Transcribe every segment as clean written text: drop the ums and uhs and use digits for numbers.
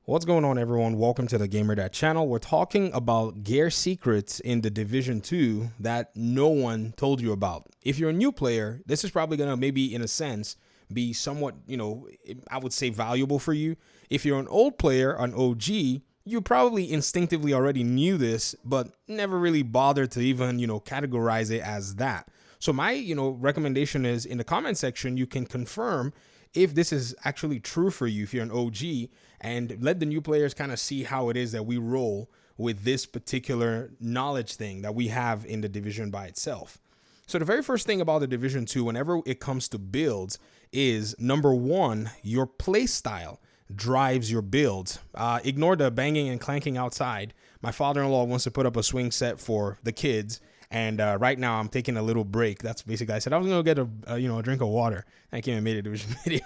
What's going on, everyone? Welcome to the Gamer channel. We're talking about gear secrets in the Division 2 that no one told you about. If you're a new player, this is probably going to maybe in a sense be somewhat, I would say valuable for you. If you're an old player, an OG, you probably instinctively already knew this, but never really bothered to even, categorize it as that. So my, recommendation is in the comment section, you can confirm if this is actually true for you if you're an OG, and let the new players kind of see how it is that we roll with this particular knowledge thing that we have in the division by itself. So the very first thing about the Division 2 whenever it comes to builds is, number one, your play style drives your builds. Ignore the banging and clanking outside. My father-in-law wants to put up a swing set for the kids, and right now I'm taking a little break. That's basically, I said I was gonna get a drink of water. I came and made a division video.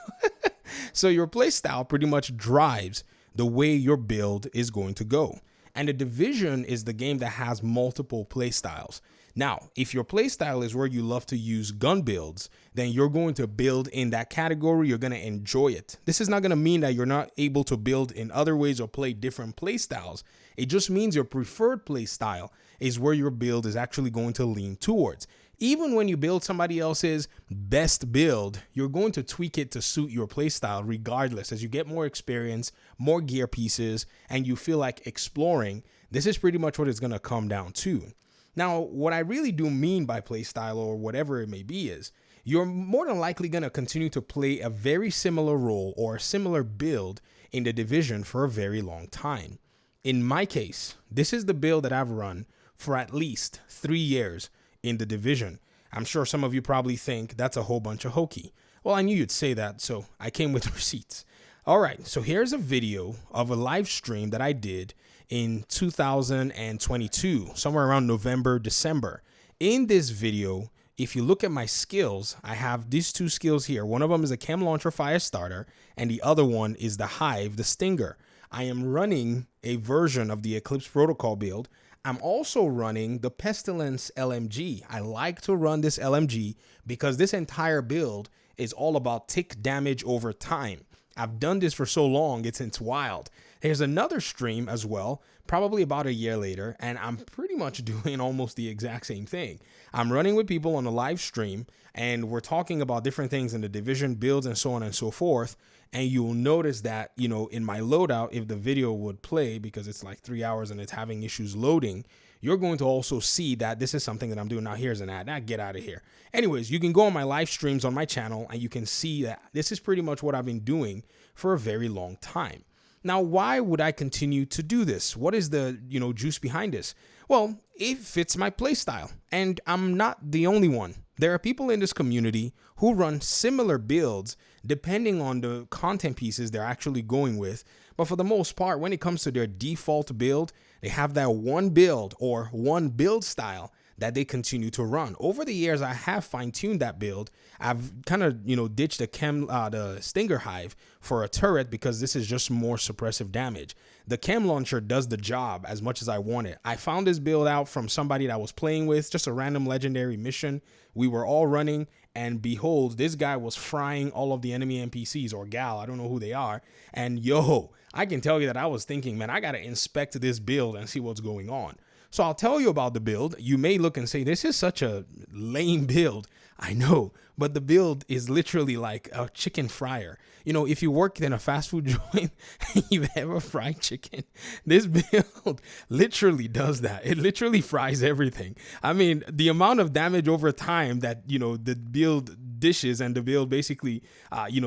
So your play style pretty much drives the way your build is going to go. And the division is the game that has multiple play styles. Now, if your play style is where you love to use gun builds, then you're going to build in that category. You're going to enjoy it. This is not going to mean that you're not able to build in other ways or play different play styles. It just means your preferred play style is where your build is actually going to lean towards. Even when you build somebody else's best build, you're going to tweak it to suit your playstyle regardless. As you get more experience, more gear pieces, and you feel like exploring, this is pretty much what it's going to come down to. Now, what I really do mean by playstyle or whatever it may be is, you're more than likely going to continue to play a very similar role or a similar build in the division for a very long time. In my case, this is the build that I've run for at least 3 years in the division. I'm sure some of you probably think that's a whole bunch of hokey. Well, I knew you'd say that, so I came with receipts. All right, so here's a video of a live stream that I did in 2022, somewhere around November, December. In this video, if you look at my skills, I have these two skills here. One of them is a chem launcher fire starter, and the other one is the hive, the stinger. I am running a version of the Eclipse Protocol build. I'm also running the Pestilence LMG. I like to run this LMG because this entire build is all about tick damage over time. I've done this for so long, it's wild. There's another stream as well, probably about a year later, and I'm pretty much doing almost the exact same thing. I'm running with people on a live stream, and we're talking about different things in the division builds and so on and so forth. And you'll notice that, in my loadout, if the video would play, because it's like 3 hours and it's having issues loading, you're going to also see that this is something that I'm doing. Now, here's an ad. Now, get out of here. Anyways, you can go on my live streams on my channel, and you can see that this is pretty much what I've been doing for a very long time. Now, why would I continue to do this? What is the, juice behind this? Well, it fits my play style, and I'm not the only one. There are people in this community who run similar builds depending on the content pieces they're actually going with. But for the most part, when it comes to their default build, they have that one build or one build style that they continue to run. Over the years, I have fine-tuned that build. I've kind of, ditched the Stinger Hive for a turret because this is just more suppressive damage. The chem launcher does the job as much as I want it. I found this build out from somebody that I was playing with, just a random legendary mission. We were all running, and behold, this guy was frying all of the enemy NPCs, or gal, I don't know who they are. And yo, I can tell you that I was thinking, man, I got to inspect this build and see what's going on. So I'll tell you about the build. You may look and say, this is such a lame build. I know, but the build is literally like a chicken fryer. If you work in a fast food joint and you've ever fried chicken, this build literally does that. It literally fries everything. I mean, the amount of damage over time that, the build dishes and the build basically,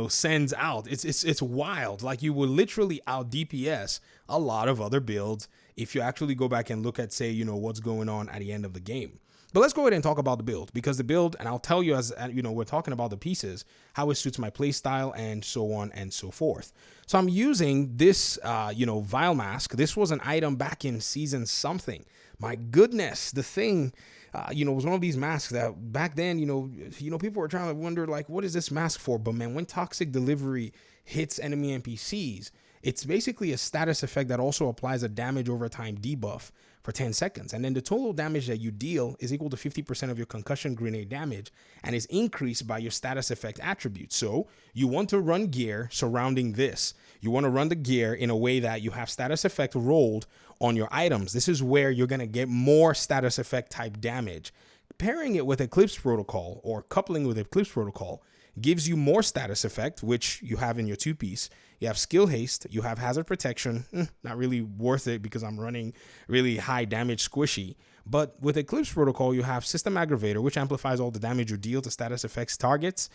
sends out, it's wild. Like, you will literally out DPS a lot of other builds if you actually go back and look at, say, what's going on at the end of the game. But let's go ahead and talk about the build, because the build, and I'll tell you as we're talking about the pieces, how it suits my play style and so on and so forth. So I'm using this, vial mask. This was an item back in season something. My goodness, the thing, was one of these masks that back then, people were trying to wonder, like, what is this mask for? But man, when toxic delivery hits enemy NPCs, it's basically a status effect that also applies a damage over time debuff for 10 seconds. And then the total damage that you deal is equal to 50% of your concussion grenade damage and is increased by your status effect attribute. So you want to run gear surrounding this. you want to run the gear in a way that you have status effect rolled on your items. This is where you're going to get more status effect type damage. Pairing it with Eclipse Protocol or coupling with Eclipse Protocol gives you more status effect, which you have in your two-piece. You have skill haste, you have hazard protection, not really worth it because I'm running really high damage squishy. But with Eclipse Protocol, you have System Aggravator, which amplifies all the damage you deal to status effects targets.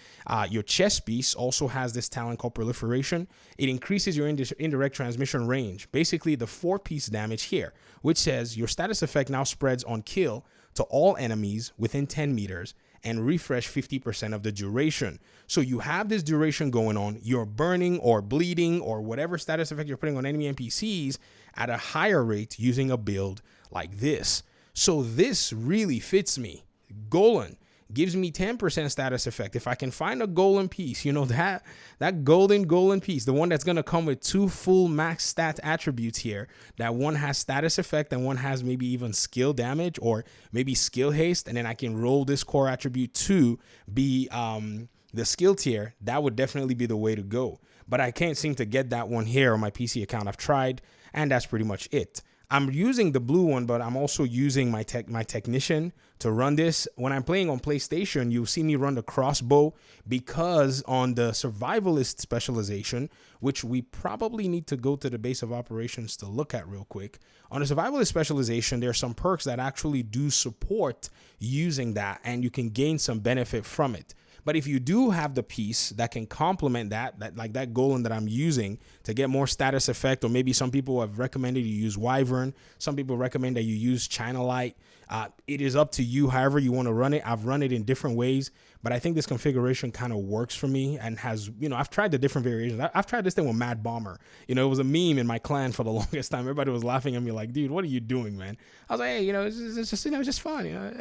Your chest piece also has this talent called Proliferation. It increases your indirect transmission range, basically the 4-piece damage here, which says your status effect now spreads on kill to all enemies within 10 meters and refresh 50% of the duration. So you have this duration going on. You're burning or bleeding or whatever status effect you're putting on enemy NPCs at a higher rate using a build like this. So this really fits me. Golan gives me 10% status effect. If I can find a golden piece, you know, that golden piece, the one that's going to come with 2 full max stat attributes here, that one has status effect and one has maybe even skill damage or maybe skill haste, and then I can roll this core attribute to be the skill tier, that would definitely be the way to go. But I can't seem to get that one here on my PC account. I've tried, and that's pretty much it. I'm using the blue one, but I'm also using my technician to run this. When I'm playing on PlayStation, you'll see me run the crossbow because on the survivalist specialization, which we probably need to go to the base of operations to look at real quick. On the survivalist specialization, there are some perks that actually do support using that, and you can gain some benefit from it. But if you do have the piece that can complement that like that golem that I'm using to get more status effect, or maybe some people have recommended you use Wyvern, some people recommend that you use China Light. It is up to you, however you want to run it. I've run it in different ways, but I think this configuration kind of works for me and has, you know, I've tried the different variations. I've tried this thing with Mad Bomber. You know, it was a meme in my clan for the longest time. Everybody was laughing at me like, dude, what are you doing, man? I was like, hey, you know, it's just, you know, it's just fun, you know.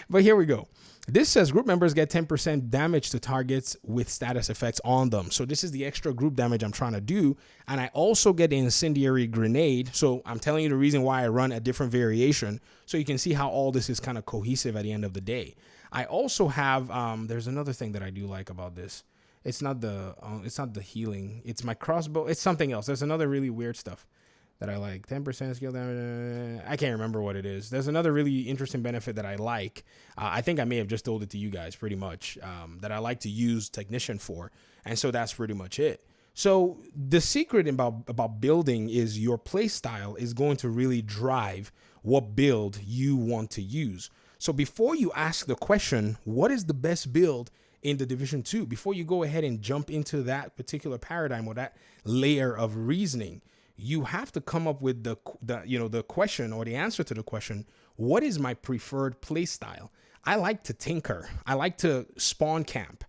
But here we go. This says group members get 10% damage to targets with status effects on them. So this is the extra group damage I'm trying to do. And I also get the incendiary grenade. So I'm telling you the reason why I run a different variation, so you can see how all this is kind of cohesive at the end of the day. I also have, there's another thing that I do like about this. It's not the healing. It's my crossbow. It's something else. There's another really weird stuff that I like. 10% skill damage. I can't remember what it is. There's another really interesting benefit that I like. I think I may have just told it to you guys pretty much, that I like to use Technician for. And so that's pretty much it. So the secret about building is your play style is going to really drive what build you want to use. So before you ask the question, what is the best build in the Division 2? Before you go ahead and jump into that particular paradigm or that layer of reasoning, you have to come up with the question or the answer to the question, what is my preferred play style? I like to tinker. I like to spawn camp.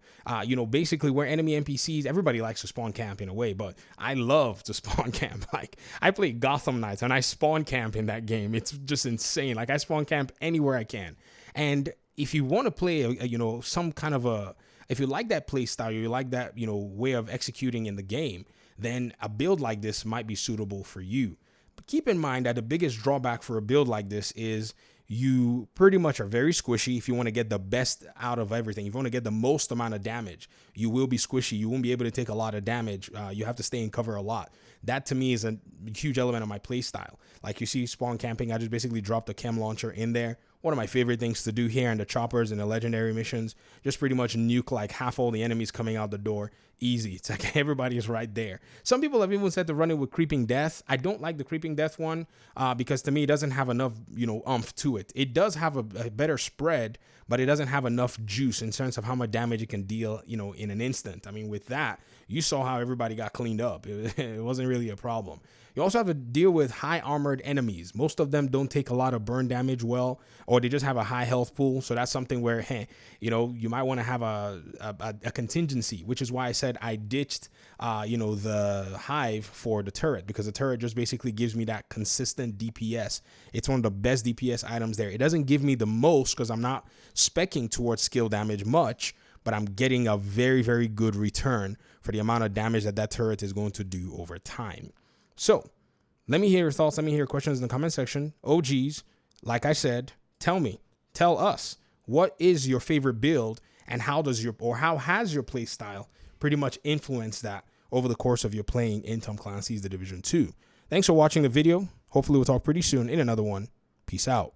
Basically where enemy NPCs, everybody likes to spawn camp in a way, but I love to spawn camp. Like I play Gotham Knights and I spawn camp in that game. It's just insane. Like I spawn camp anywhere I can. And if you want to play if you like that play style, you like that, way of executing in the game, then a build like this might be suitable for you. But keep in mind that the biggest drawback for a build like this is you pretty much are very squishy. If you want to get the best out of everything, if you want to get the most amount of damage, you will be squishy. You won't be able to take a lot of damage. You have to stay in cover a lot. That to me is a huge element of my play style. Like you see spawn camping, I just basically dropped a chem launcher in there. One of my favorite things to do here in the choppers and the legendary missions, just pretty much nuke like half all the enemies coming out the door. Easy. It's like everybody is right there. Some people have even said to run it with Creeping Death. I don't like the Creeping Death one because to me it doesn't have enough, oomph to it. It does have a better spread, but it doesn't have enough juice in terms of how much damage it can deal, in an instant. I mean, with that, you saw how everybody got cleaned up. It wasn't really a problem. You also have to deal with high armored enemies. Most of them don't take a lot of burn damage well, or they just have a high health pool. So that's something where, you might want to have a contingency, which is why I said I ditched, the hive for the turret, because the turret just basically gives me that consistent DPS. It's one of the best DPS items there. It doesn't give me the most because I'm not speccing towards skill damage much, but I'm getting a very, very good return for the amount of damage that turret is going to do over time. So let me hear your thoughts. Let me hear your questions in the comment section. OGs, like I said, tell us, what is your favorite build and how has your play style pretty much influenced that over the course of your playing in Tom Clancy's The Division 2. Thanks for watching the video. Hopefully we'll talk pretty soon in another one. Peace out.